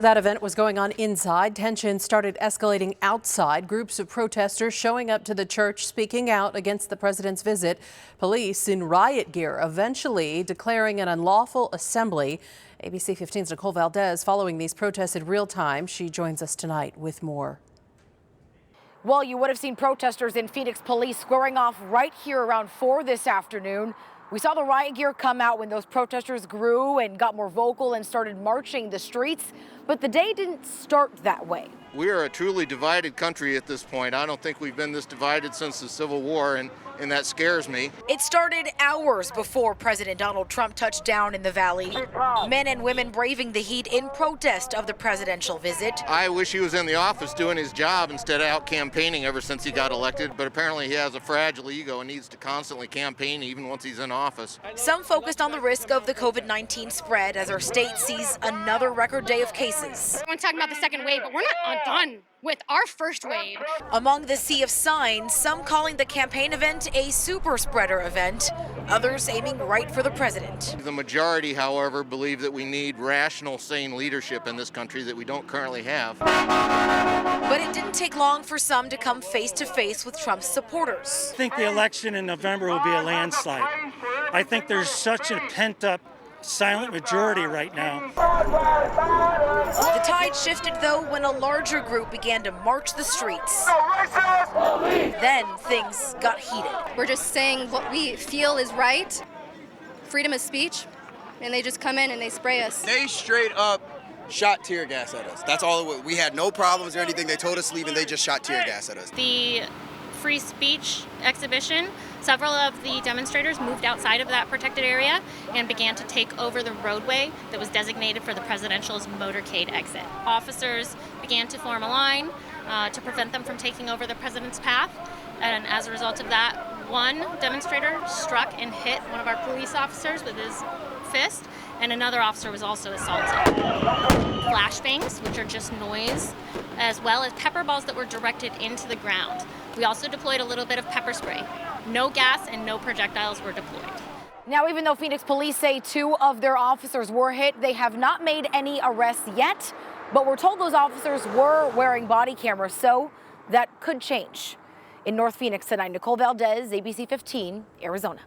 That event was going on inside. Tension started escalating outside. Groups of protesters showing up to the church speaking out against the president's visit. Police in riot gear eventually declaring an unlawful assembly. ABC 15's Nicole Valdez following these protests in real time. She joins us tonight with more. Well, you would have seen protesters in Phoenix police squaring off right here around 4 this afternoon. We saw the riot gear come out when those protesters grew and got more vocal and started marching the streets. But the day didn't start that way. We are a truly divided country at this point. I don't think we've been this divided since the Civil War, and that scares me. It started hours before President Donald Trump touched down in the valley. Men and women braving the heat in protest of the presidential visit. I wish he was in the office doing his job instead of out campaigning ever since he got elected, but apparently he has a fragile ego and needs to constantly campaign even once he's in office. Some focused on the risk of the COVID-19 spread as our state sees another record day of cases. Everyone's talking about the second wave, but we're not done with our first wave. Among the sea of signs, some calling the campaign event a super spreader event, others aiming right for the president. The majority, however, believe that we need rational, sane leadership in this country that we don't currently have. But it didn't take long for some to come face to face with Trump's supporters. I think the election in November will be a landslide. I think there's such a pent-up silent majority right now. The tide shifted, though, when a larger group began to march the streets. Then things got heated. We're just saying what we feel is right, freedom of speech, and they just come in and they spray us. They straight up shot tear gas at us. That's all it was. We had no problems or anything. They told us to leave and they just shot tear gas at us. The free speech exhibition, several of the demonstrators moved outside of that protected area and began to take over the roadway that was designated for the presidential's motorcade exit. Officers began to form a line to prevent them from taking over the president's path, and as a result of that, one demonstrator struck and hit one of our police officers with his fist, and another officer was also assaulted. Flashbangs, which are just noise, as well as pepper balls that were directed into the ground. We also deployed a little bit of pepper spray. No gas and no projectiles were deployed. Now, even though Phoenix police say 2 of their officers were hit, they have not made any arrests yet. But we're told those officers were wearing body cameras, so that could change. In North Phoenix tonight, Nicole Valdez, ABC 15, Arizona.